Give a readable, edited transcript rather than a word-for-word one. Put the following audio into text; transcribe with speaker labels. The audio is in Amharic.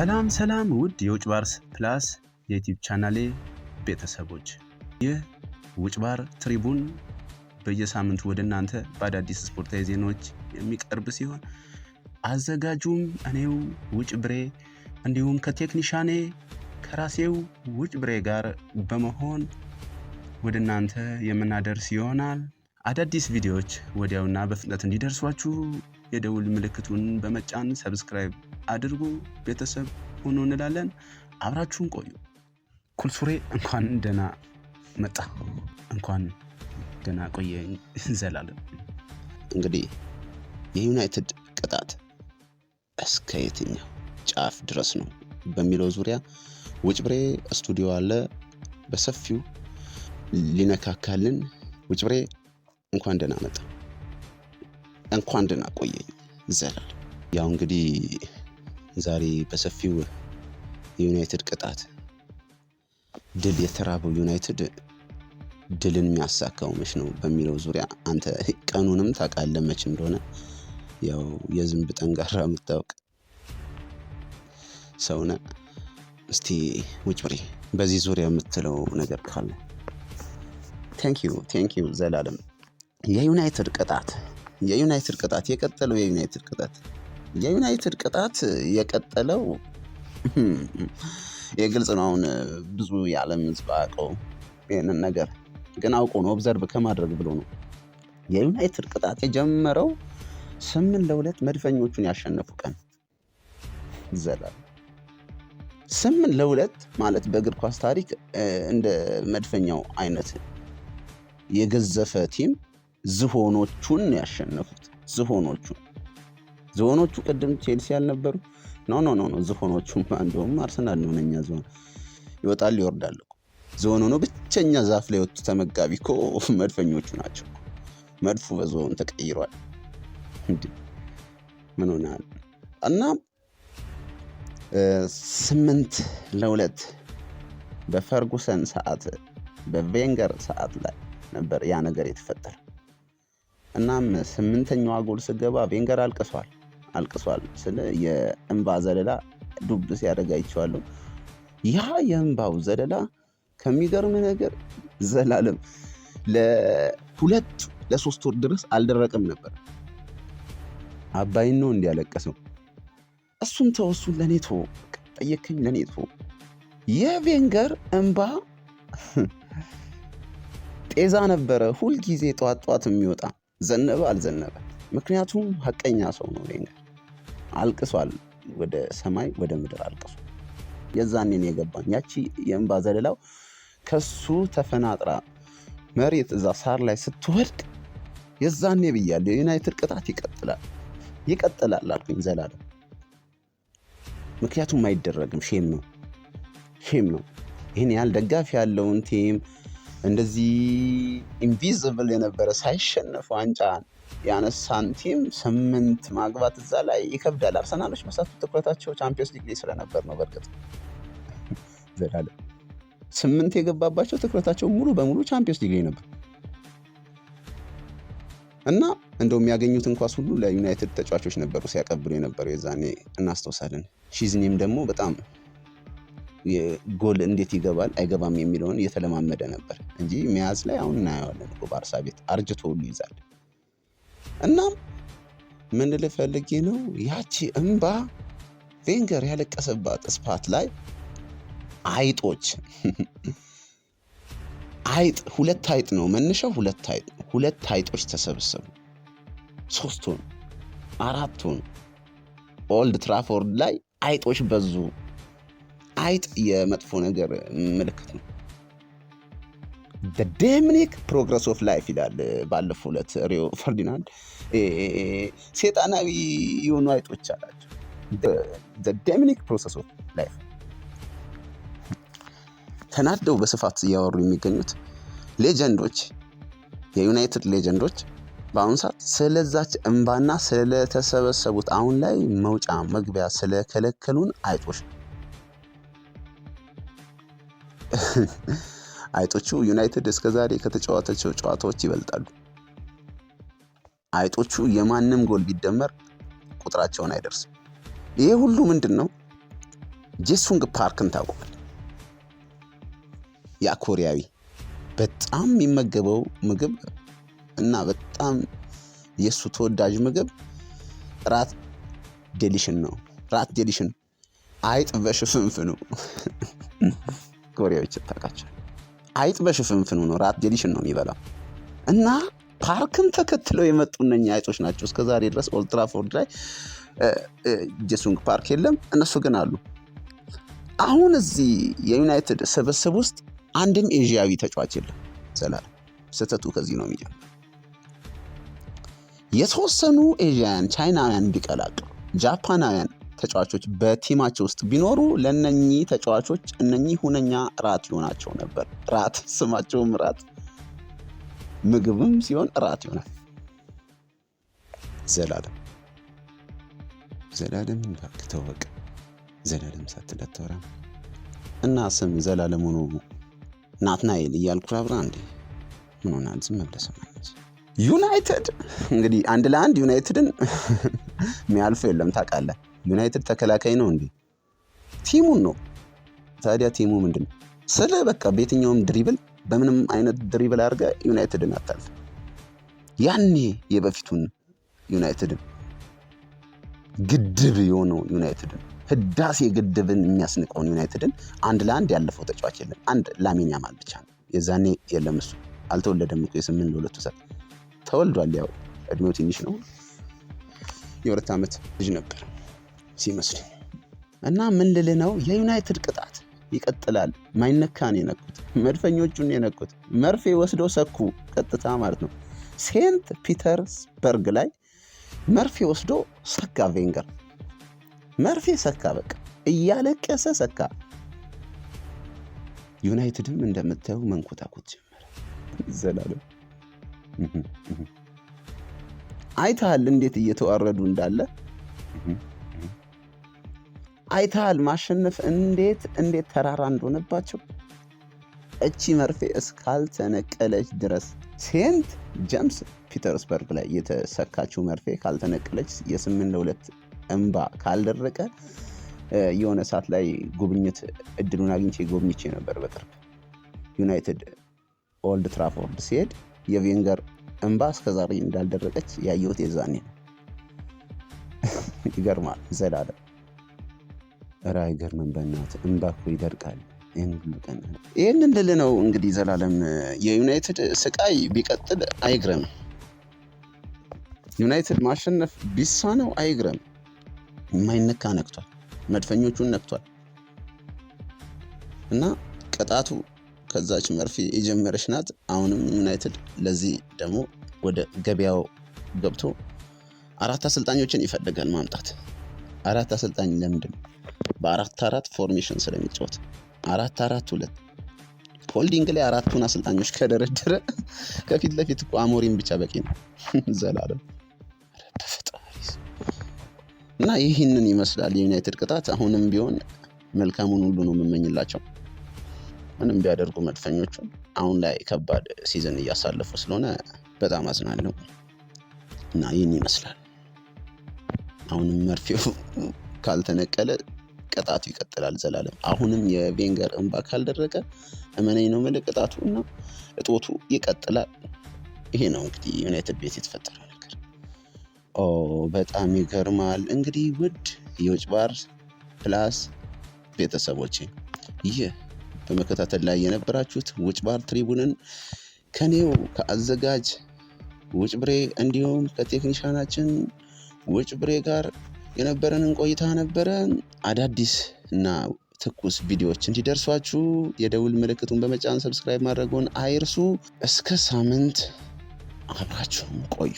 Speaker 1: ሰላም ውድ የውጭ ባር ፕላስ የዩቲዩብ ቻናሌ ቤተሰቦች፣ ይህ ውጭ ባር ትሪቡን በየሳምንቱ ወደ እናንተ በአዳዲስ ስፖርታዊ ዜናዎች የሚቀርብ ሲሆን አዘጋጁም እኔው ውጭ ብሬ እንዲሁም ከቴክኒሻኔ ከራሴው ውጭ ብሬ ጋር በመሆን ወደ እናንተ የምናደርስ ይሆናል። አዳዲስ ቪዲዮዎች ወዲያውና በፍጥነት እንዲደርሷችሁ የደውል ምልክቱን በመጫን ሰብስክራይብ አድርጉ፣ ቤተሰብ ሁኑ እንላለን። አብራችሁን ቆዩ። ኩልሱሬ እንኳን ደህና መጣ፣ እንኳን ደህና ቆየኝ ዘላለም።
Speaker 2: እንግዲህ የዩናይትድ ቅጣት እስከ የትኛው ጫፍ ድረስ ነው በሚለው ዙሪያ ውጭ ብሬ ስቱዲዮ አለ በሰፊው ሊነካካልን። ውጭ ብሬ እንኳን ደህና መጣ፣ እንኳን ደህና ቆየኝ ዘላለም። ያው እንግዲህ ዛሬ በሰፊው የዩናይትድ ቅጣት ድል የተራበው ዩናይትድ ድልን የሚያሳካው መች ነው በሚለው ዙሪያ አንተ ቀኑንም ታውቃለህ መች እንደሆነ። ያው የዝንብ ጠንጋራ የምታውቅ ሰውነ። እስቲ ውጭ ብሬ በዚህ ዙሪያ የምትለው ነገር ካለ? ቴንኪዩ ዘላለም። የዩናይትድ ቅጣት የቀጠለው የዩናይትድ ቅጣት የቀጠለው የግልጽ ነው። አሁን ብዙ የዓለም ሕዝብ አውቀው ይህንን ነገር ግን አውቆ ነው ኦብዘርቭ ከማድረግ ብሎ ነው። የዩናይትድ ቅጣት የጀመረው 8-2 መድፈኞቹን ያሸነፉ ቀን ዘላለም። 8-2 ማለት በእግር ኳስ ታሪክ እንደ መድፈኛው አይነት የገዘፈ ቲም ዝሆኖቹን ያሸነፉት። ዝሆኖቹ ቅድም ቼልሲ ያልነበሩ? ኖ ዝሆኖቹ እንደውም አርሰናል ነው። ነኛ ዝሆን ይወጣል ይወርዳል እኮ። ዝሆን ሆኖ ብቸኛ ዛፍ ላይ ወጡ ተመጋቢ እኮ መድፈኞቹ ናቸው። መድፉ በዝሆን ተቀይሯል። ምን ሆናል? እና 8-2 በፈርጉሰን ሰዓት በቬንገር ሰዓት ላይ ነበር ያ ነገር የተፈጠረ። እናም 8ኛዋ ጎል ስገባ ቬንገር አልቅሷል ስለ የእንባ ዘለላ ዱብ ሲያደርግ አይቼዋለሁ። ያ የእንባው ዘለላ ከሚገርም ነገር ዘላለም ለ2-3 ወር ድረስ አልደረቀም ነበር። አባይን ነው እንዲያለቀሰው። እሱን ተወሱን ለኔ ተወው፣ ጠየከኝ ለኔ ተወው። የቬንገር እንባ ጤዛ ነበረ፣ ሁልጊዜ ጧት የሚወጣ ዘነበ አልዘነበ። ምክንያቱም ሀቀኛ ሰው ነው ቬንገር። አልቅሷል፣ ወደ ሰማይ ወደ ምድር አልቅሷል። የዛኔን የገባኝ ያቺ የእንባ ዘለላው ከሱ ተፈናጥራ መሬት እዛ ሳር ላይ ስትወድቅ የዛኔ ብያለሁ። የዩናይትድ ቅጣት ይቀጥላል አልኩኝ ዘላለም። ምክንያቱም አይደረግም፣ ሼም ነው። ይህን ያህል ደጋፊ ያለውን ቲም እንደዚህ ኢንቪዚብል የነበረ ሳይሸነፍ ዋንጫ ያነሳን ቲም 8 ማግባት እዛ ላይ ይከብዳል። አርሰናሎች መሳቱ ትኩረታቸው ቻምፒዮንስ ሊግ ላይ ስለነበር ነው። በእርግጥ ዘላለም 8 የገባባቸው ትኩረታቸው ሙሉ በሙሉ ቻምፒዮንስ ሊግ ላይ ነበር እና እንደውም ያገኙትን ኳስ ሁሉ ለዩናይትድ ተጫዋቾች ነበሩ ሲያቀብሉ የነበረው። የዛኔ እናስታውሳለን። ሺዝኒም ደግሞ በጣም ጎል እንዴት ይገባል አይገባም የሚለውን እየተለማመደ ነበር እንጂ መያዝ ላይ አሁን እናየዋለን እኮ ባርሳ ቤት አርጅቶ ሁሉ ይዛል። እናም ምን ልፈልጌ ነው ያቺ እንባ ቬንገር ያለቀሰባት ስፓት ላይ አይጦች ሁለት አይጥ ነው መነሻው። ሁለት አይጦች ተሰበሰቡ። 3 ሆኑ 4 ሆኑ። ኦልድ ትራፎርድ ላይ አይጦች በዙ። አይጥ የመጥፎ ነገር ምልክት ነው። the demonic progress of life ይላል ባለፈው ዕለት ሪዮ ፈርዲናንድ። ሴጣናዊ የሆኑ አይጦች አላቸው። the demonic process of life ተናደው በስፋት እያወሩ የሚገኙት ሌጀንዶች፣ የዩናይትድ ሌጀንዶች በአሁኑ ሰዓት ስለዛች እንባና ስለተሰበሰቡት አሁን ላይ መውጫ መግቢያ ስለከለከሉን አይጦች ነው። አይጦቹ ዩናይትድ እስከዛሬ ከተጫወታቸው ጨዋታዎች ይበልጣሉ። አይጦቹ የማንም ጎል ቢደመር ቁጥራቸውን አይደርስም። ይሄ ሁሉ ምንድነው? ጄሱንግ ፓርክን ታውቋል። ያ ኮሪያዊ በጣም የሚመገበው ምግብ እና በጣም የሱ ተወዳጅ ምግብ ራት ዴሊሽን ነው። ራት ዴሊሽን አይጥ በሽፍንፍኑ ኮሪያዎች ታውቃቸው። አይጥ በሽፍንፍኑ ነው ራት ዴሊሽን ነው የሚበላው። እና ፓርክን ተከትለው የመጡ እነኛ አይጦች ናቸው። እስከዛሬ ድረስ ኦልድ ትራፎርድ ላይ ጄሱንግ ፓርክ የለም፣ እነሱ ግን አሉ። አሁን እዚህ የዩናይትድ ስብስብ ውስጥ አንድም ኤዥያዊ ተጫዋች የለም። ዘላለም ስህተቱ ከዚህ ነው የሚጀምረው። የተወሰኑ ኤዥያውያን፣ ቻይናውያን ቢቀላቅሉ ጃፓናውያን ተጫዋቾች በቲማቸው ውስጥ ቢኖሩ ለነኚህ ተጫዋቾች እነኚህ ሁነኛ ራት ይሆናቸው ነበር። ራት ስማቸውም ራት፣ ምግብም ሲሆን ራት ይሆናል። ዘላለም እባክህ ተው በቃ። ዘላለም ሳትለተወራ እና ስም ዘላለም ሆኖ ናትናኤል እያልኩ አብራ እንዴ ምን ሆናል? ዝም ብለህ ሰማኝ። ዩናይትድ እንግዲህ 1-1 ዩናይትድን የሚያልፈው የለም ታውቃለህ። ዩናይትድ ተከላካይ ነው እንዴ? ቲሙን ነው። ታዲያ ቲሙ ምንድን ነው? ስለ በቃ በየትኛውም ድሪብል በምንም አይነት ድሪብል አድርገህ ዩናይትድን አታልፍ። ያኔ የበፊቱን ዩናይትድን ግድብ የሆነው ዩናይትድን ህዳሴ ግድብን የሚያስንቀውን ዩናይትድን 1-1 ያለፈው ተጫዋች የለም። አንድ ላሚን ያማል ብቻ ነው። የዛኔ የለም፣ እሱ አልተወለደም እኮ የ8-2 ሰዓት ተወልዷል። ያው እድሜው ትንሽ ነው፣ የ2 ዓመት ልጅ ነበር ሲመስል። እና ምን ልልህ ነው፣ የዩናይትድ ቅጣት ይቀጥላል። ማይነካን የነኩት መድፈኞቹን የነኩት መርፌ ወስደው ሰኩ፣ ቀጥታ ማለት ነው። ሴንት ፒተርስበርግ ላይ መርፌ ወስዶ ሰካ። ቬንገር መርፌ ሰካ፣ በቃ እያለቀሰ ሰካ። ዩናይትድም እንደምታየው መንኮታኮት ጀመረ። ዘላለም አይተሃል እንዴት እየተዋረዱ እንዳለ? አይተሃል ማሸነፍ እንዴት ተራራ እንደሆነባቸው? እቺ መርፌ እስካልተነቀለች ድረስ ሴንት ጄምስ ፒተርስበርግ ላይ የተሰካችው መርፌ ካልተነቀለች የ8-2 እንባ ካልደረቀ የሆነ ሰዓት ላይ ጉብኝት እድሉን አግኝቼ ጎብኝቼ ነበር በቅርብ ዩናይትድ ኦልድ ትራፎርድ ሲሄድ የቬንገር እንባ እስከዛሬ እንዳልደረቀች ያየሁት የዛኔ ነው። ይገርማል። ዘላለም ኧረ አይገርምም በእናትህ እንባ እኮ ይደርቃል። ይህንን ልል ነው እንግዲህ ዘላለም የዩናይትድ ስቃይ ቢቀጥል አይግረም። ዩናይትድ ማሸነፍ ቢሳነው አይግረም። የማይነካ ነክቷል፣ መድፈኞቹን ነክቷል። እና ቅጣቱ ከዛች መርፌ የጀመረች ናት። አሁንም ዩናይትድ ለዚህ ደግሞ ወደ ገበያው ገብቶ 4 አሰልጣኞችን ይፈልጋል ማምጣት። 4 አሰልጣኝ ለምንድን ነው? በ4-4 ፎርሜሽን ስለሚጫወት 4-4-2 ሆልዲንግ ላይ 4ቱን አሰልጣኞች ከደረደረ ከፊት ለፊት እኮ አሞሪም ብቻ በቂ ነው። ዘላለም እና ይህንን ይመስላል የዩናይትድ ቅጣት። አሁንም ቢሆን መልካሙን ሁሉ ነው የምመኝላቸው። ምንም ቢያደርጉ መድፈኞቹ አሁን ላይ ከባድ ሲዝን እያሳለፉ ስለሆነ በጣም አዝናለሁ። እና ይህን ይመስላል። አሁንም መርፌው ካልተነቀለ ቅጣቱ ይቀጥላል ዘላለም። አሁንም የቬንገር እንባ ካልደረቀ እመነኝ ነው የምልህ ቅጣቱ እና እጦቱ ይቀጥላል። ይሄ ነው እንግዲህ ዩናይትድ ቤት የተፈጠረው ነገር። በጣም ይገርማል። እንግዲህ ውድ የውጭባር ፕላስ ቤተሰቦቼ ይህ በመከታተል ላይ የነበራችሁት ውጭባር ትሪቡንን ከኔው ከአዘጋጅ ውጭብሬ እንዲሁም ከቴክኒሻናችን ውጭብሬ ጋር የነበረንን ቆይታ ነበረ። አዳዲስ እና ትኩስ ቪዲዮዎች እንዲደርሷችሁ የደውል ምልክቱን በመጫን ሰብስክራይብ ማድረጉን አይርሱ። እስከ ሳምንት አብራችሁን ቆዩ።